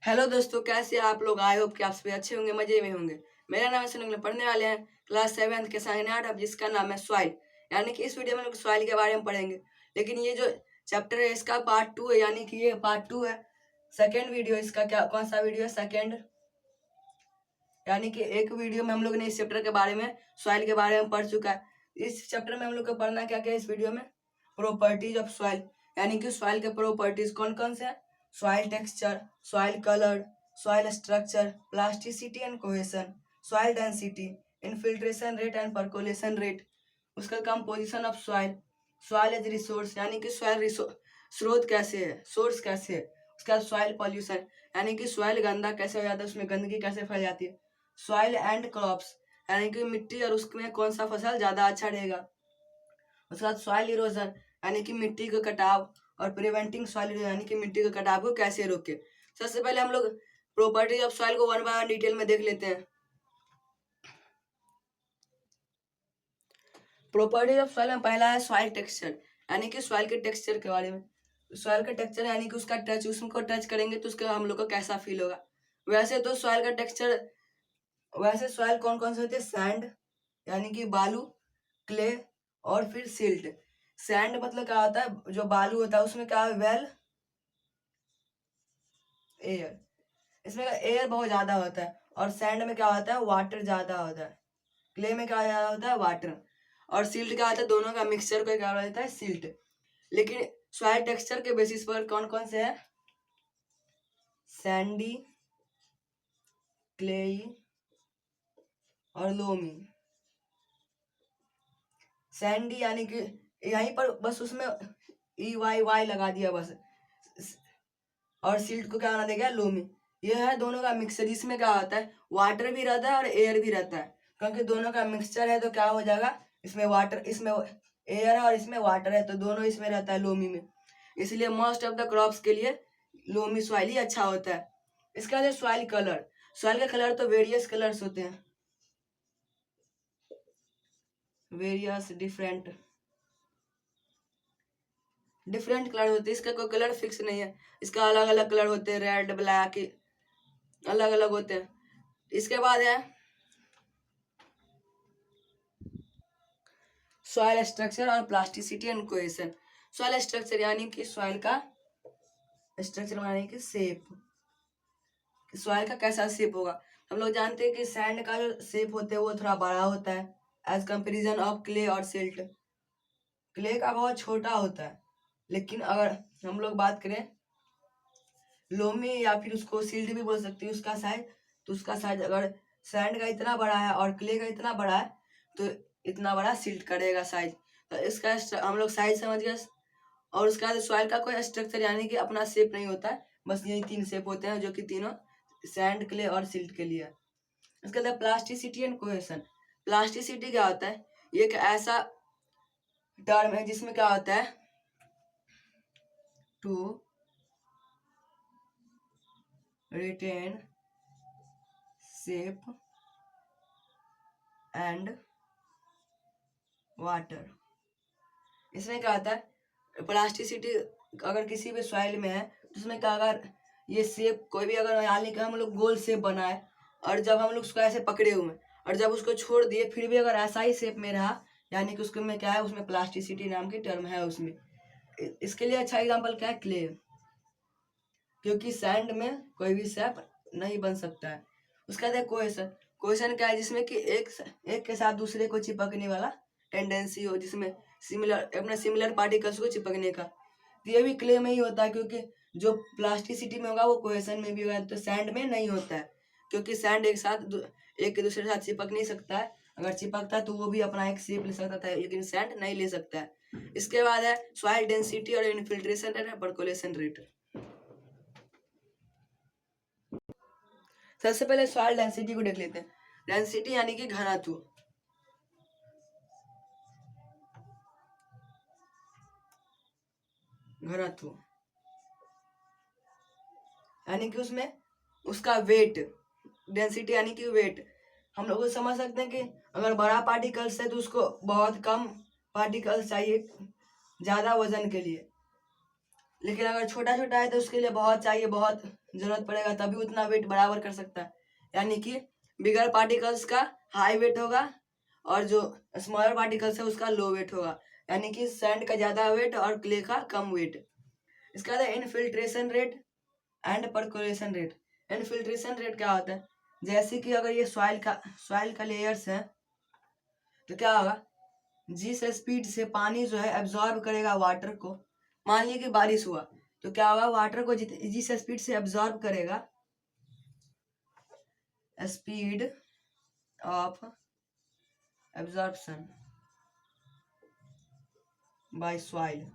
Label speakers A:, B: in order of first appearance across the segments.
A: Hello दोस्तों, कैसे हैं आप लोग। आई होप कि आप सभी अच्छे होंगे, मजे में होंगे। मेरा नाम है सुनील। पढ़ने वाले हैं क्लास 7 के साइनाट अब जिसका नाम है सॉइल। यानी कि इस वीडियो में लोग सॉइल के बारे में पढ़ेंगे। लेकिन ये जो चैप्टर है इसका पार्ट 2 है, यानी कि ये पार्ट 2 है। सेकेंड वीडियो इसका क्या कौन सा वीडियो है? सेकेंड। यानी कि एक वीडियो में हम लोग ने इस चैप्टर के बारे में सॉइल के बारे में पढ़ चुका है। इस चैप्टर में हम लोग को पढ़ना क्या क्या है इस वीडियो में? प्रॉपर्टीज ऑफ सॉइल, यानी कि सॉइल के प्रॉपर्टीज कौन कौन से हैं? Soil texture, soil colour, soil structure, plasticity and cohesion, soil density, infiltration rate and percolation rate. उसका composition of soil, soil as resource, यानी कि सॉइल स्रोत कैसे है, सोर्स कैसे है। उसका सॉइल पॉल्यूशन, यानी कि सॉइल गंदा कैसे हो जाता है, उसमें गंदगी कैसे फैल जाती है। सॉइल एंड क्रॉप्स, यानी कि मिट्टी और उसमें कौन सा फसल ज्यादा अच्छा रहेगा। उसके बाद सॉइल इरोजन, यानी कि मिट्टी का कटाव, और प्रिवेंटिंग सॉइल इरोजन, यानी कि मिट्टी के कटाव को कैसे रोके। सबसे पहले हम लोग प्रॉपर्टीज ऑफ सॉइल को वन बाय वन डिटेल में देख लेते हैं। प्रॉपर्टीज ऑफ सॉइल में पहला है सॉइल टेक्सचर, यानी कि सॉइल के टेक्सचर के बारे में। सॉइल का टेक्सचर यानी कि उसका टच, उसको टच करेंगे तो उसका हम लोग को कैसा फील होगा। वैसे तो सॉइल का टेक्सचर, वैसे सॉइल कौन कौन से होते हैं? सैंड, यानी कि बालू, क्ले, और फिर सिल्ट। सैंड मतलब क्या होता है? जो बालू होता है उसमें क्या है? वेल एयर, इसमें एयर बहुत ज्यादा होता है। और सैंड में क्या होता है? वाटर ज्यादा होता है। क्ले में क्या ज्यादा होता है? वाटर। और सिल्ट क्या होता है? दोनों का मिक्सचर को क्या रहता है? सिल्ट। लेकिन सॉइल टेक्सचर के बेसिस पर कौन कौन से है? सैंडी, क्लेई और लोमी। सैंडी यानी कि यहीं पर बस उसमें ई वाई वाई लगा दिया बस। और सिल्ट को क्या बना देगा? लोमी। ये है दोनों का मिक्सचर, जिसमें क्या होता है? वाटर भी रहता है और एयर भी रहता है। क्योंकि दोनों का मिक्सचर है तो क्या हो जाएगा? इसमें वाटर, इसमें एयर है और इसमें वाटर है, तो दोनों इसमें रहता है लोमी में। इसलिए मोस्ट ऑफ द क्रॉप्स के लिए लोमी सॉइल ही अच्छा होता है। इसके बाद सॉइल कलर। सॉइल का कलर तो वेरियस कलर्स होते हैं, वेरियस डिफरेंट डिफरेंट कलर होते हैं। इसका कोई कलर फिक्स नहीं है, इसका अलग अलग कलर होते हैं, रेड ब्लैक अलग अलग होते हैं। इसके बाद है सॉइल स्ट्रक्चर और plasticity and cohesion. Soil structure यानी कि सॉइल का स्ट्रक्चर यानी कि शेप, सॉइल का कैसा शेप होगा। हम लोग जानते हैं कि सैंड का जो शेप होता है वो थोड़ा बड़ा होता है एज कंपेरिजन ऑफ क्ले और सिल्ट। क्ले का बहुत छोटा होता है। लेकिन अगर हम लोग बात करें लोमी या फिर उसको सिल्ट भी बोल सकते हैं, उसका साइज, तो उसका साइज अगर सैंड का इतना बड़ा है और क्ले का इतना बड़ा है तो इतना बड़ा सिल्ट करेगा साइज। तो इसका हम लोग साइज समझ गए। और उसके बाद सॉइल का कोई स्ट्रक्चर यानी कि अपना शेप नहीं होता है, बस यही तीन शेप होते हैं जो कि तीनों सैंड, क्ले और सिल्ट के लिए है। उसके बाद प्लास्टिसिटी एंड कोहेशन। प्लास्टिसिटी क्या होता है? ये एक ऐसा टर्म है जिसमें क्या होता है? To retain shape and water. इसमें क्या होता है? प्लास्टिसिटी अगर किसी भी सॉइल में है तो उसमें क्या, अगर ये शेप कोई भी, अगर यानी कि हम लोग गोल शेप बनाए और जब हम लोग उसको ऐसे पकड़े हुए और जब उसको छोड़ दिए फिर भी अगर ऐसा ही शेप में रहा, यानी कि उसके में क्या है? उसमें प्लास्टिसिटी नाम की टर्म है उसमें। इसके लिए अच्छा एग्जांपल क्या है? क्ले। क्योंकि सैंड में कोई भी शेप नहीं बन सकता है। उसका बाद कोहेशन। कोहेशन क्या है? जिसमें कि एक के साथ दूसरे को चिपकने वाला टेंडेंसी हो, जिसमें सिमिलर, अपने सिमिलर पार्टिकल्स को चिपकने का। तो ये भी क्ले में ही होता है, क्योंकि जो प्लास्टिसिटी में होगा वो कोहेशन में भी होगा, तो सैंड में नहीं होता है। क्योंकि सैंड एक साथ एक दूसरे के साथ चिपक नहीं सकता है। अगर चिपकता है तो वो भी अपना एक शेप ले सकता था, लेकिन सैंड नहीं ले सकता है। इसके बाद है सॉइल डेंसिटी और इनफिल्ट्रेशन रेट, परकोलेशन रेट। सबसे पहले सॉइल डेंसिटी को देख लेते हैं। डेंसिटी यानी कि घनत्व। घनत्व यानी कि उसमें उसका वेट। डेंसिटी यानी कि वेट। हम लोग समझ सकते हैं कि अगर बड़ा पार्टिकल्स है तो उसको बहुत कम पार्टिकल्स चाहिए ज्यादा वजन के लिए। लेकिन अगर छोटा छोटा है तो उसके लिए बहुत चाहिए, बहुत जरूरत पड़ेगा, तभी उतना वेट बराबर कर सकता है। यानी कि बिगर पार्टिकल्स का हाई वेट होगा और जो स्मॉलर पार्टिकल्स है उसका लो वेट होगा। यानी कि सैंड का ज्यादा वेट और क्ले का कम वेट। इसका है infiltration rate and percolation rate. Infiltration rate क्या होता है, जैसे कि अगर ये सॉइल का लेयर्स है तो क्या होगा, जिस स्पीड से पानी जो है एब्जॉर्ब करेगा वाटर को, मान लीजिए कि बारिश हुआ तो क्या होगा, वाटर को जिस स्पीड से एब्जॉर्ब करेगा, speed of absorption by soil,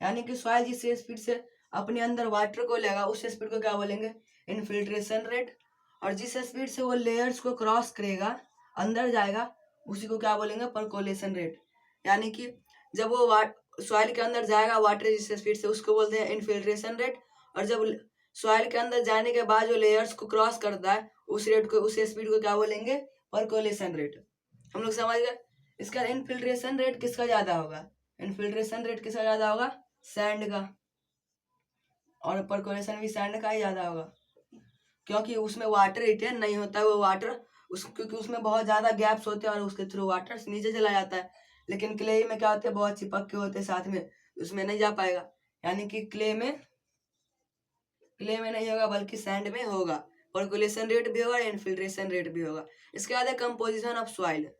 A: यानी कि सॉइल जिस स्पीड से अपने अंदर वाटर को लेगा उस स्पीड को क्या बोलेंगे, इनफिल्ट्रेशन रेट। और जिस स्पीड से वो लेयर्स को क्रॉस करेगा, अंदर जाएगा, उसी को क्या बोलेंगे, परकोलेशन रेट। यानी कि जब वो सॉइल के अंदर जाएगा वाटर जिस स्पीड से, उसको बोलते हैं इनफिल्ट्रेशन रेट। और जब सॉइल के अंदर जाने के बाद जो लेयर्स को क्रॉस करता है उस स्पीड को क्या बोलेंगे, परकोलेशन रेट। हम लोग समझ गए। इसका इनफिल्ट्रेशन रेट किसका ज्यादा होगा, इनफिल्ट्रेशन रेट किसका ज्यादा होगा, सैंड का। और परकोलेशन भी सैंड का ही ज्यादा होगा, क्योंकि उसमें वाटर रिटेन नहीं होता है, वो वाटर क्योंकि उसमें बहुत ज्यादा गैप्स होते हैं और उसके थ्रू वाटर नीचे चला जाता है। लेकिन क्ले में क्या होते हैं, बहुत चिपक के होते हैं साथ में, उसमें नहीं जा पाएगा। यानी कि क्ले में नहीं होगा बल्कि सैंड में होगा। परकोलेशन रेट भी होगा, इनफिल्ट्रेशन रेट भी होगा। इसके बाद है composition of soil.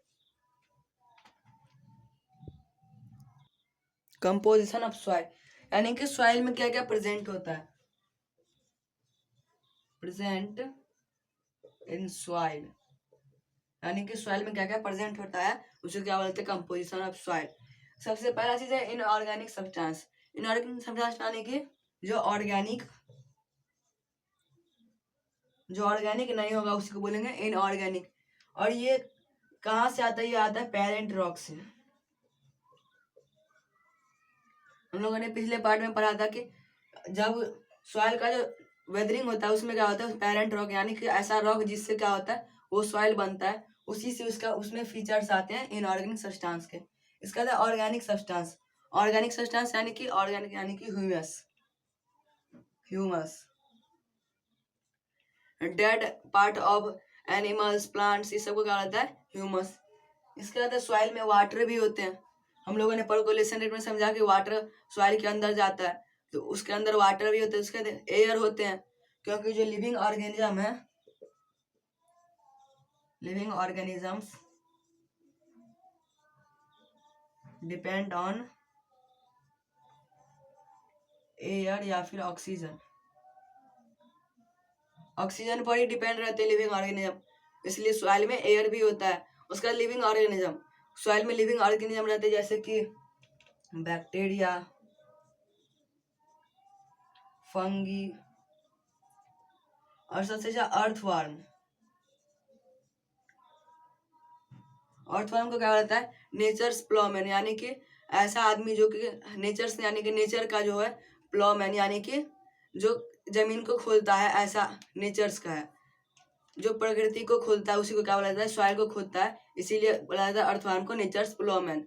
A: Composition of soil यानी कि सॉइल में क्या क्या प्रेजेंट होता है, प्रेजेंट इन सॉइल, यानी कि सॉइल में क्या क्या प्रेजेंट होता है उसे क्या बोलते हैं, कंपोजिशन ऑफ सॉइल। सबसे पहला चीज है इनऑर्गेनिक सब्सटेंस। इनऑर्गेनिक सब्सटेंस यानी कि जो ऑर्गेनिक नहीं होगा उसी को बोलेंगे इनऑर्गेनिक। और ये कहाँ से आता है, ये आता है पेरेंट रॉक से। हम लोगों ने पिछले पार्ट में पढ़ा था कि जब सॉइल का जो वेदरिंग होता है उसमें क्या होता है, पेरेंट रॉक, यानी कि ऐसा रॉक जिससे क्या होता है वो सॉइल बनता है, उसी से उसमें फीचर्स आते हैं इनऑर्गेनिक सब्सटेंस के। इसका था ऑर्गेनिक सब्सटेंस। ऑर्गेनिक सब्सटेंस यानी कि ऑर्गेनिक यानी कि humus dead part of animals plants, इस सबको क्या होता है, ह्यूमस। इसके बाद सॉइल में वाटर भी होते हैं। हम लोगों ने परकोलेशन रेट में समझा कि वाटर सॉइल के अंदर जाता है तो उसके अंदर वाटर भी होते हैं, उसके एयर होते हैं, क्योंकि जो लिविंग ऑर्गेनिज्म है, living organisms depend on air या फिर ऑक्सीजन, ऑक्सीजन पर ही डिपेंड रहते हैं लिविंग ऑर्गेनिज्म। इसलिए सॉइल में एयर भी होता है। उसका लिविंग ऑर्गेनिज्म, सॉइल में लिविंग ऑर्गेनिज्म रहते हैं जैसे कि बैक्टीरिया, फंगी और सबसे ज्यादा अर्थवर्म। अर्थवर्म को क्या होता है, नेचर्स प्लॉमैन, यानी कि ऐसा आदमी जो कि नेचर्स यानी कि नेचर का जो है प्लॉमैन, यानी कि जो जमीन को खोदता है, ऐसा नेचर्स का है, जो प्रकृति को खोदता है उसी को क्या बोला जाता है, सॉइल को खोदता है, इसीलिए बोला जाता है अर्थवर्म को नेचर्स प्लॉमैन।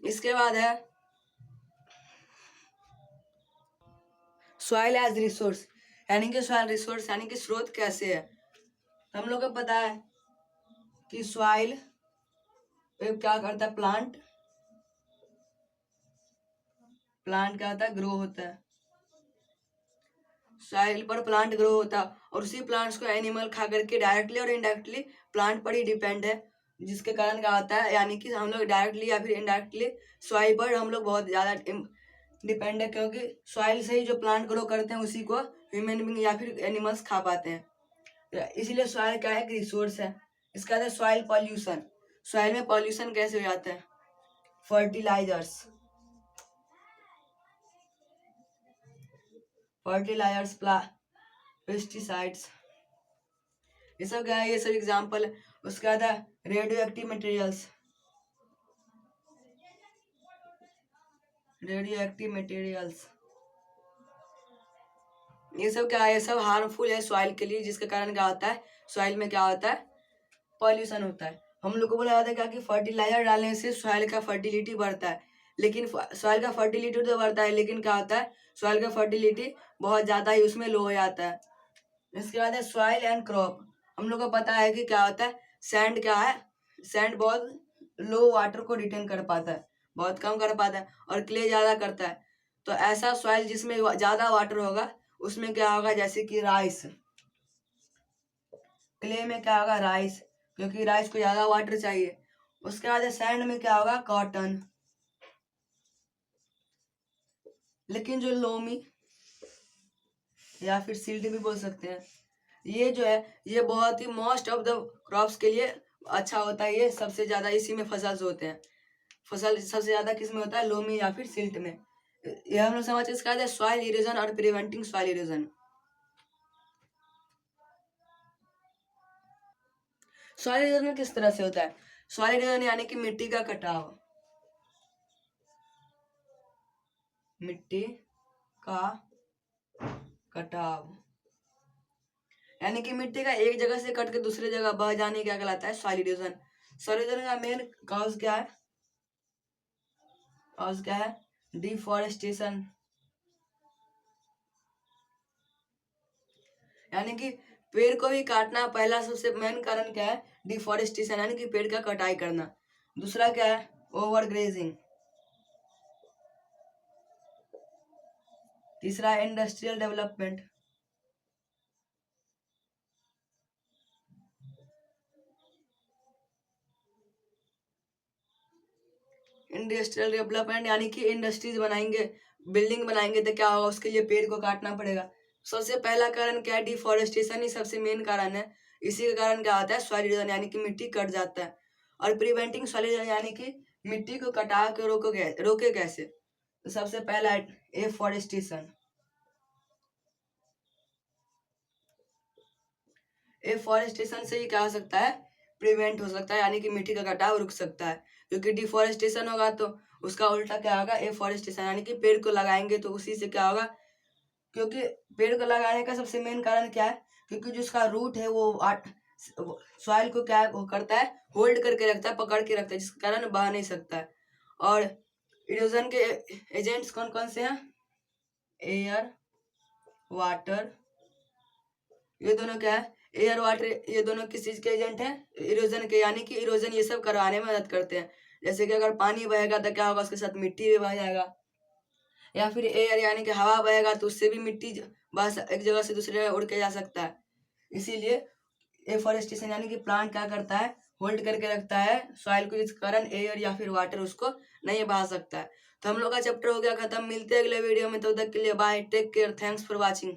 A: इसके बाद है सॉइल एज रिसोर्स, यानी कि सॉइल रिसोर्स यानी कि स्रोत कैसे है। हम लोग को पता है कि सॉइल पे क्या करता है, प्लांट क्या होता है, ग्रो होता है। सॉइल पर प्लांट ग्रो होता है और उसी प्लांट्स को एनिमल खा करके डायरेक्टली और इनडायरेक्टली प्लांट पर ही डिपेंड है, जिसके कारण क्या होता है, यानी कि हम लोग डायरेक्टली या फिर इनडायरेक्टली सॉइल पर हम लोग बहुत ज़्यादा डिपेंड है, क्योंकि सॉइल से ही जो प्लांट ग्रो करते हैं उसी को ह्यूमन बींग या फिर एनिमल्स खा पाते हैं। इसीलिए सॉइल क्या है, एक रिसोर्स है। इसका है सॉइल पॉल्यूशन। सॉइल में पॉल्यूशन कैसे हो जाता है, फर्टिलाइजर्स पेस्टिसाइड्स, ये सब क्या है, ये सब एग्जाम्पल है। उसके बाद है रेडियो एक्टिव मटेरियल्स, ये सब क्या है, ये सब हार्मफुल है सॉइल के लिए, जिसके कारण क्या होता है, सॉइल में क्या होता है, पॉल्यूशन होता है। हम लोग को बोला जाता है क्या कि फर्टिलाइजर डालने से सॉइल का फर्टिलिटी बढ़ता है, लेकिन सॉइल का फर्टिलिटी तो बढ़ता है, लेकिन क्या होता है सॉइल का फर्टिलिटी बहुत ज़्यादा ही उसमें लो हो जाता है। इसके बाद है सॉइल एंड क्रॉप। हम लोग को पता है कि क्या होता है, सैंड क्या है, सैंड बहुत लो वाटर को रिटेन कर पाता है, बहुत कम कर पाता है, और क्ले ज़्यादा करता है। तो ऐसा सॉइल जिसमें ज़्यादा वाटर होगा उसमें क्या होगा, जैसे कि राइस, क्ले में क्या होगा राइस, क्योंकि राइस को ज़्यादा वाटर चाहिए। उसके बाद सैंड में क्या होगा कॉटन। लेकिन जो लोमी या फिर सिल्ट भी बोल सकते हैं, ये जो है ये बहुत ही मोस्ट ऑफ द क्रॉप्स के लिए अच्छा होता है। ये सबसे ज़्यादा इसी में फसल होते हैं। फसल सबसे ज़्यादा किस में होता है, लोमी या फिर सिल्ट में। ये हम लोग समझ इसका है सॉइल इरोजन और preventing soil erosion. Soil erosion किस तरह से होता है, सॉइल इरोजन यानी कि मिट्टी का कटाव, मिट्टी का कटाव, यानी कि मिट्टी का एक जगह से कट के दूसरे जगह बह जाने क्या कहलाता है सॉइल इरोजन। सॉइल इरोजन का मेन कॉज क्या है, कॉज क्या है डिफॉरेस्टेशन, यानी कि पेड़ को भी काटना। पहला सबसे मेन कारण क्या है, डिफॉरेस्टेशन यानी कि पेड़ का कटाई करना। दूसरा क्या है, ओवर ग्रेजिंग। तीसरा है इंडस्ट्रियल डेवलपमेंट। इंडस्ट्रियल डेवलपमेंट यानी कि इंडस्ट्रीज बनाएंगे, बिल्डिंग बनाएंगे तो क्या होगा, उसके लिए पेड़ को काटना पड़ेगा। सबसे पहला कारण क्या है, डिफॉरेस्टेशन ही सबसे मेन कारण है। इसी के कारण क्या होता है सॉइल इरोजन यानी कि मिट्टी कट जाता है। और प्रिवेंटिंग सॉइल इरोजन यानी कि मिट्टी को कटा के रोके कैसे। तो सबसे पहला है एफॉरेस्टेशन। एफॉरेस्टेशन से ही क्या हो सकता है, प्रिवेंट हो सकता है, यानी कि मिट्टी का कटाव रुक सकता है। क्योंकि डिफॉरेस्टेशन होगा तो उसका उल्टा क्या होगा, एफॉरेस्टेशन, यानी कि पेड़ को लगाएंगे तो उसी से क्या होगा, क्योंकि पेड़ को लगाने का सबसे मेन कारण क्या है, क्योंकि जो उसका रूट है वो सॉइल को क्या वो करता है, होल्ड करके रखता है, पकड़ के रखता है, जिसके कारण बह नहीं सकता है। और इरोजन के एजेंट्स कौन कौन से हैं, एयर, वाटर, ये दोनों क्या है, एयर वाटर, ये दोनों किस चीज के एजेंट हैं, इरोजन के, यानी कि इरोजन ये सब करवाने में मदद करते हैं। जैसे कि अगर पानी बहेगा तो क्या होगा, उसके साथ मिट्टी भी बह जाएगा। या फिर एयर यानी कि हवा बहेगा तो उससे भी मिट्टी बस एक जगह से दूसरी जगह उड़ के जा सकता है। इसीलिए एफॉरेस्टेशन यानी कि प्लांट क्या करता है, होल्ड करके रखता है सॉइल को, जिस कारण एयर या फिर वाटर उसको नहीं बहा सकता है। तो हम लोग का चैप्टर हो गया खत्म। मिलते हैं अगले वीडियो में, तब तक के लिए bye, take care, thanks for watching.